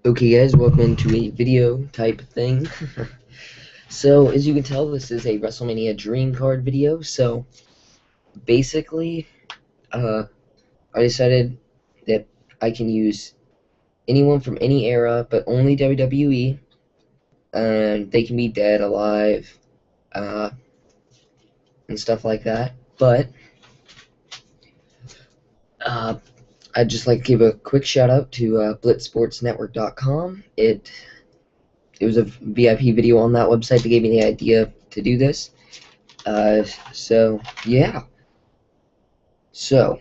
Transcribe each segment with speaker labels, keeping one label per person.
Speaker 1: Okay guys, welcome to a video type thing. So as you can tell, this is a WrestleMania DreamCard video. So basically, I decided that I can use anyone from any era, but only WWE, and they can be dead, alive, uh, and stuff like that. But uh, I'd just like to give a quick shout out to blitzsportsnetwork.com. It was a VIP video on that website that gave me the idea to do this. So yeah. So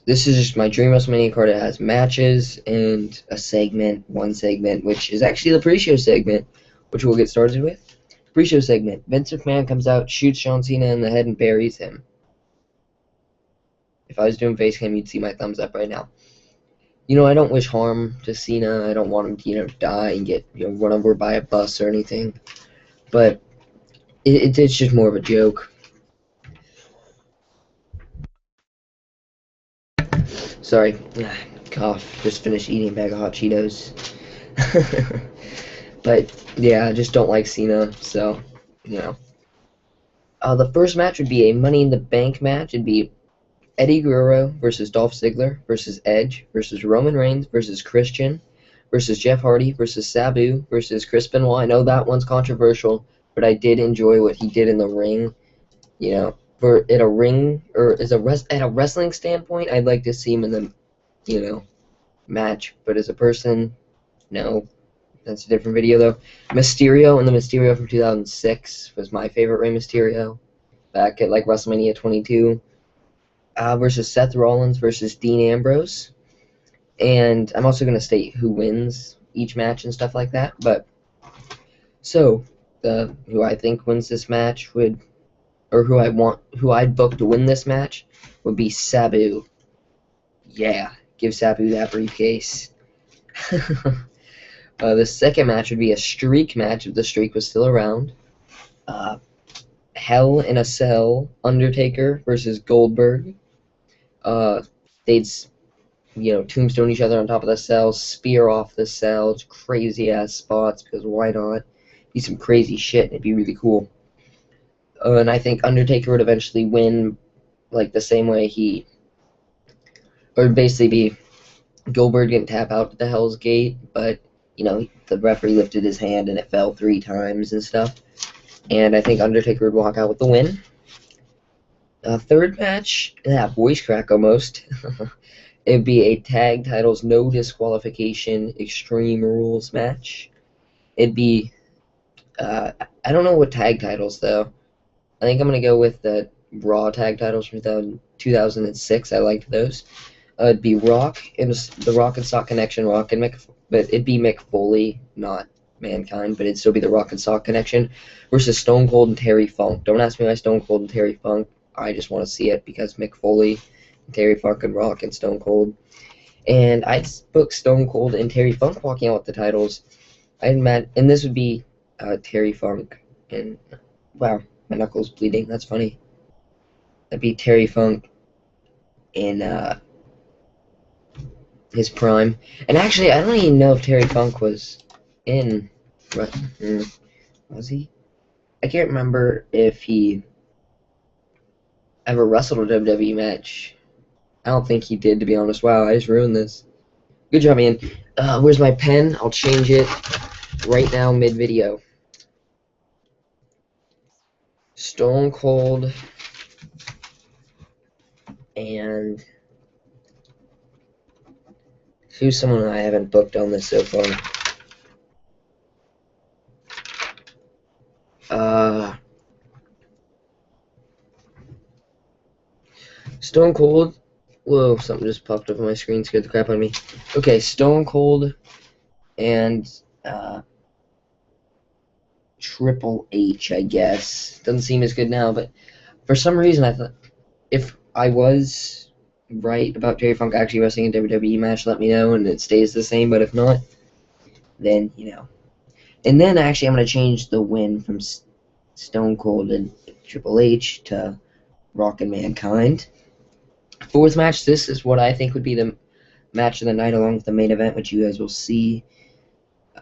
Speaker 1: this is just my Dream WrestleMania card. It has matches and a segment, one segment, which is actually the pre-show segment, which we'll get started with. Pre-show segment. Vince McMahon comes out, shoots John Cena in the head, and buries him. If I was doing face cam, you'd see my thumbs up right now. You know, I don't wish harm to Cena. I don't want him to, die and get, run over by a bus or anything. But it's just more of a joke. Sorry, cough. Just finished eating a bag of hot Cheetos. But yeah, I just don't like Cena, so the first match would be a Money in the Bank match. It'd be Eddie Guerrero versus Dolph Ziggler versus Edge versus Roman Reigns versus Christian versus Jeff Hardy versus Sabu versus Chris Benoit. I know that one's controversial, but I did enjoy what he did in the ring. For at a ring or at a wrestling standpoint, I'd like to see him in the match, but as a person, no. That's a different video though. Mysterio and the Mysterio from 2006 was my favorite Rey Mysterio back at like WrestleMania 22 versus Seth Rollins versus Dean Ambrose. And I'm also going to state who wins each match and stuff like that. But so who I think wins this match who I'd book to win this match would be Sabu. Yeah, give Sabu that briefcase. The second match would be a streak match if the streak was still around. Hell in a Cell, Undertaker versus Goldberg. They'd tombstone each other on top of the cell, spear off the cell, crazy ass spots, because why not? Be some crazy shit, and it'd be really cool. And I think Undertaker would eventually win, like the same way or basically be Goldberg didn't tap out to the Hell's Gate, but the referee lifted his hand and it fell 3 times and stuff. And I think Undertaker would walk out with the win. Third match, voice crack almost. It'd be a tag titles no disqualification Extreme Rules match. It'd be, I don't know what tag titles though. I think I'm going to go with the Raw tag titles from 2006. I liked those. It'd be Rock and the Rock and Sock Connection, but it'd be Mick Foley, not Mankind, but it'd still be the Rock and Sock Connection versus Stone Cold and Terry Funk. Don't ask me why Stone Cold and Terry Funk. I just want to see it because Mick Foley, and Terry Funk, and Rock and Stone Cold. And I'd book Stone Cold and Terry Funk walking out with the titles. And this would be Terry Funk and wow, my knuckles bleeding. That's funny. That'd be Terry Funk in his prime. And actually, I don't even know if Terry Funk was in. Was he? I can't remember if he ever wrestled a WWE match. I don't think he did, to be honest. Wow, I just ruined this. Good job, man. Where's my pen? I'll change it right now, mid-video. Stone Cold and who's someone I haven't booked on this so far? Stone Cold. Whoa, something just popped up on my screen, scared the crap out of me. Okay, Stone Cold and Triple H, I guess. Doesn't seem as good now, but for some reason I thought if I was right about Terry Funk actually wrestling a WWE match, let me know and it stays the same, but if not, then, And then actually I'm going to change the win from Stone Cold and Triple H to Rock and Mankind. Fourth match, this is what I think would be match of the night along with the main event, which you guys will see.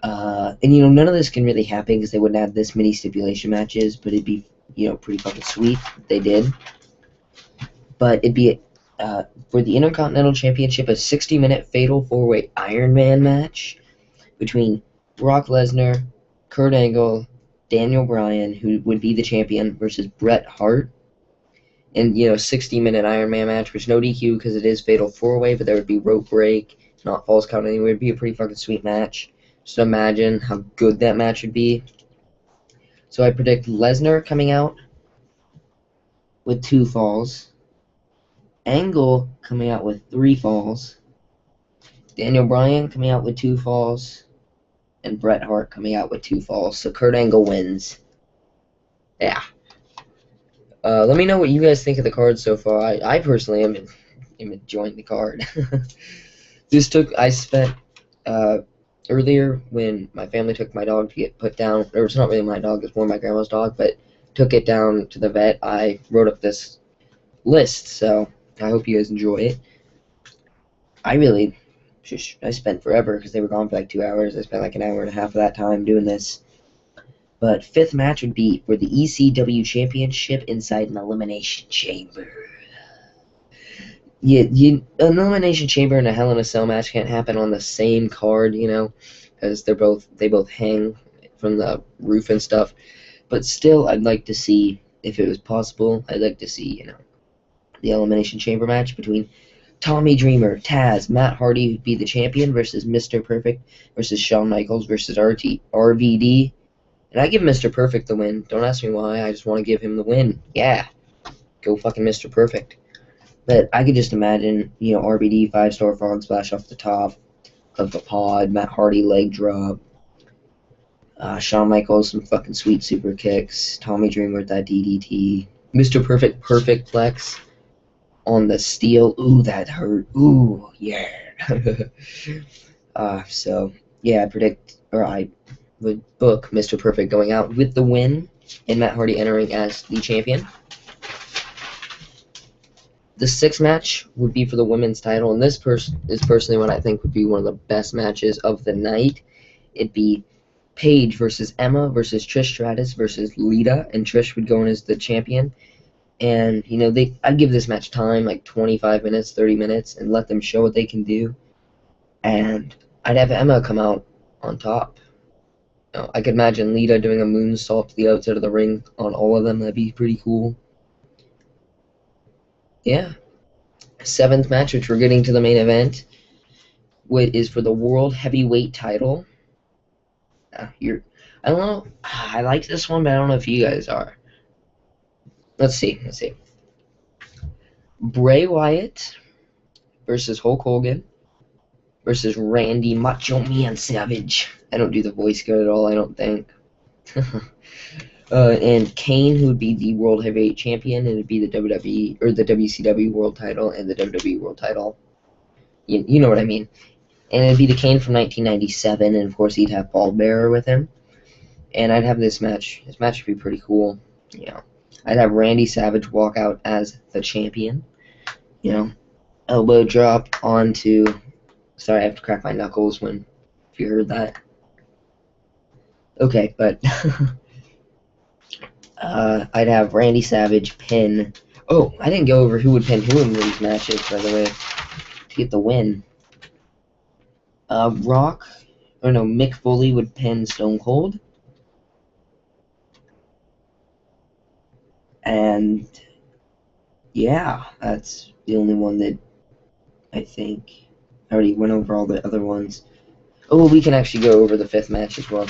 Speaker 1: And you know, none of this can really happen because they wouldn't have this many stipulation matches, but it'd be, you know, pretty fucking sweet if they did. But it'd be for the Intercontinental Championship, a 60-minute fatal 4-way Iron Man match between Brock Lesnar, Kurt Angle, Daniel Bryan, who would be the champion, versus Bret Hart. And, you know, 60-minute Iron Man match, which no DQ because it is fatal 4-way, but there would be rope break, not falls count anywhere. It'd be a pretty fucking sweet match. Just imagine how good that match would be. So I predict Lesnar coming out with 2 falls, Angle coming out with 3 falls, Daniel Bryan coming out with 2 falls, and Bret Hart coming out with 2 falls. So Kurt Angle wins. Yeah. Let me know what you guys think of the card so far. I personally am enjoying the card. I spent earlier when my family took my dog to get put down. Or it's not really my dog, it's more my grandma's dog, but took it down to the vet. I wrote up this list, so I hope you guys enjoy it. I spent forever because they were gone for like 2 hours. I spent like an hour and a half of that time doing this. But 5th match would be for the ECW Championship inside an Elimination Chamber. An Elimination Chamber and a Hell in a Cell match can't happen on the same card, you know, because they both hang from the roof and stuff. But still, I'd like to see, if it was possible, I'd like to see, you know, the Elimination Chamber match between Tommy Dreamer, Taz, Matt Hardy would be the champion versus Mr. Perfect versus Shawn Michaels versus RVD. And I give Mr. Perfect the win. Don't ask me why. I just want to give him the win. Yeah. Go fucking Mr. Perfect. But I could just imagine, you know, RVD 5-star frog splash off the top of the pod, Matt Hardy leg drop, Shawn Michaels some fucking sweet super kicks, Tommy Dreamer with that DDT, Mr. Perfect plex on the steel. Ooh, that hurt. Ooh, yeah. So yeah, I would book Mr. Perfect going out with the win and Matt Hardy entering as the champion. The 6th match would be for the women's title, and this is personally what I think would be one of the best matches of the night. It'd be Paige versus Emma versus Trish Stratus versus Lita, and Trish would go in as the champion. And, you know, I'd give this match time, like 25 minutes, 30 minutes, and let them show what they can do. And I'd have Emma come out on top. You know, I could imagine Lita doing a moonsault to the outside of the ring on all of them. That'd be pretty cool. Yeah. 7th match, which we're getting to the main event, is for the World Heavyweight title. I don't know. I like this one, but I don't know if you guys are. Let's see. Bray Wyatt versus Hulk Hogan versus Randy Macho Man Savage. I don't do the voice good at all, I don't think. And Kane, who would be the World Heavyweight Champion, and it'd be the WWE, or the WCW World Title and the WWE World Title. You know what I mean. And it'd be the Kane from 1997, and of course he'd have Paul Bearer with him. And I'd have this match. This match would be pretty cool. You know, I'd have Randy Savage walk out as the champion. You know, elbow drop onto. Sorry, I have to crack my knuckles if you heard that. Okay, but I'd have Randy Savage pin. Oh, I didn't go over who would pin who in these matches, by the way, to get the win. Mick Foley would pin Stone Cold. And yeah, that's the only one that I think. I already went over all the other ones. Oh, we can actually go over the 5th match as well.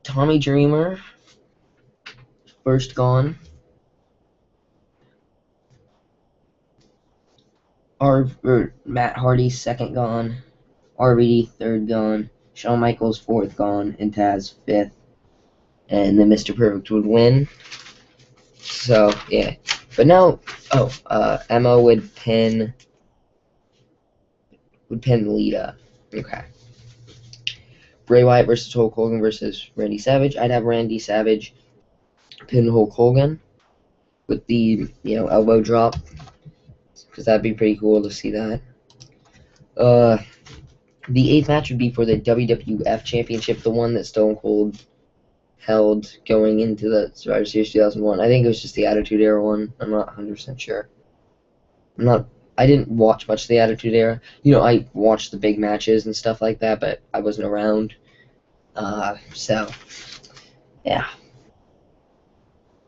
Speaker 1: Tommy Dreamer, first gone. Matt Hardy, 2nd gone. RVD, 3rd gone. Shawn Michaels, 4th gone. And Taz, 5th. And then Mr. Perfect would win. So, yeah. But now, Emma would pin Lita. Okay. Bray Wyatt versus Hulk Hogan versus Randy Savage. I'd have Randy Savage pin Hulk Hogan with the, elbow drop, because that'd be pretty cool to see that. Uh, the 8th match would be for the WWF Championship, the one that Stone Cold held going into the Survivor Series 2001. I think it was just the Attitude Era one. I'm not 100% sure. I didn't watch much of the Attitude Era. I watched the big matches and stuff like that, but I wasn't around. So, yeah.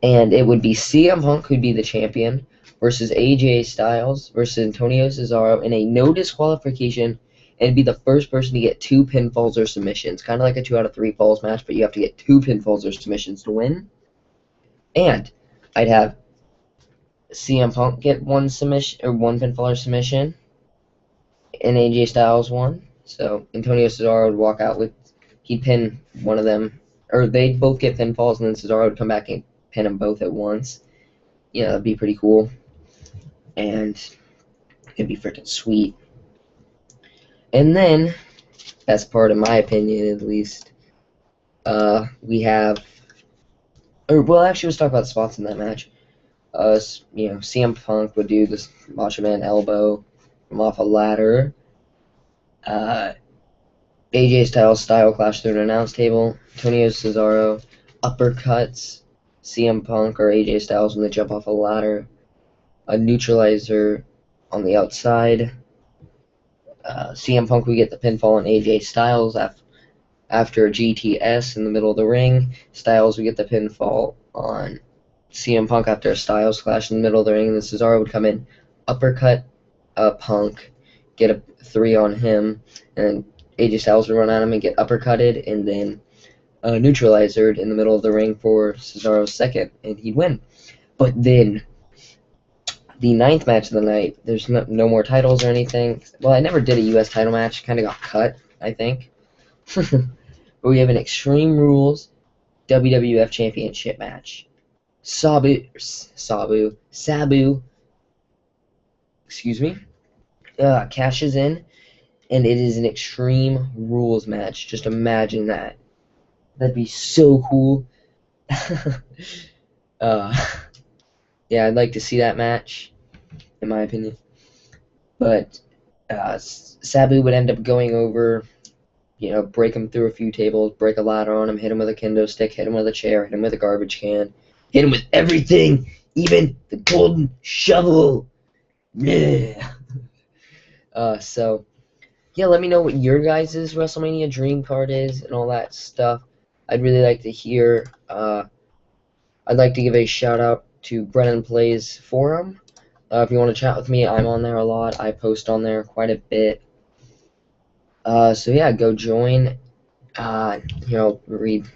Speaker 1: And it would be CM Punk who'd be the champion versus AJ Styles versus Antonio Cesaro in a no disqualification, and it'd be the first person to get 2 pinfalls or submissions. Kind of like a 2 out of 3 falls match, but you have to get 2 pinfalls or submissions to win. And I'd have CM Punk get 1 submission or 1 pinfall or submission, and AJ Styles 1. So Antonio Cesaro would walk out with, he'd pin one of them, or they'd both get pinfalls, and then Cesaro would come back and pin them both at once. Yeah, that'd be pretty cool. And it'd be freaking sweet. And then, best part in my opinion at least, we have, actually let's talk about the spots in that match. CM Punk would do this Macho Man elbow from off a ladder. AJ Styles style clash through an announce table. Antonio Cesaro uppercuts CM Punk or AJ Styles when they jump off a ladder. A neutralizer on the outside. CM Punk would get the pinfall on AJ Styles after a GTS in the middle of the ring. Styles would get the pinfall on CM Punk after a Styles clash in the middle of the ring. And then Cesaro would come in, uppercut Punk, get a 3 on him, and AJ Styles would run at him and get uppercutted, and then neutralizered in the middle of the ring for Cesaro's second, and he'd win. But then, the 9th match of the night, there's no more titles or anything. Well, I never did a U.S. title match. Kind of got cut, I think. But we have an Extreme Rules WWF Championship match. Sabu, cashes in, and it is an Extreme Rules match. Just imagine that. That'd be so cool. Yeah, I'd like to see that match, in my opinion. But Sabu would end up going over, break him through a few tables, break a ladder on him, hit him with a kendo stick, hit him with a chair, hit him with a garbage can, hit him with everything, even the golden shovel. Yeah. So, yeah, let me know what your guys' WrestleMania dream card is and all that stuff. I'd really like to hear. I'd like to give a shout out to Brennan Plays Forum. If you want to chat with me, I'm on there a lot. I post on there quite a bit. So yeah, go join. Here, I'll read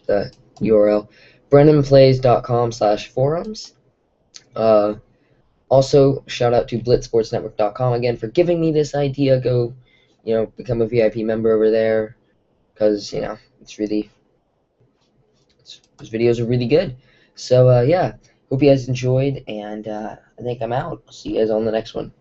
Speaker 1: the URL. BrennanPlays.com/forums. Also, shout out to BlitzSportsNetwork.com again for giving me this idea. Go, become a VIP member over there, because, it's really, those videos are really good. So, yeah, hope you guys enjoyed, and I think I'm out. I'll see you guys on the next one.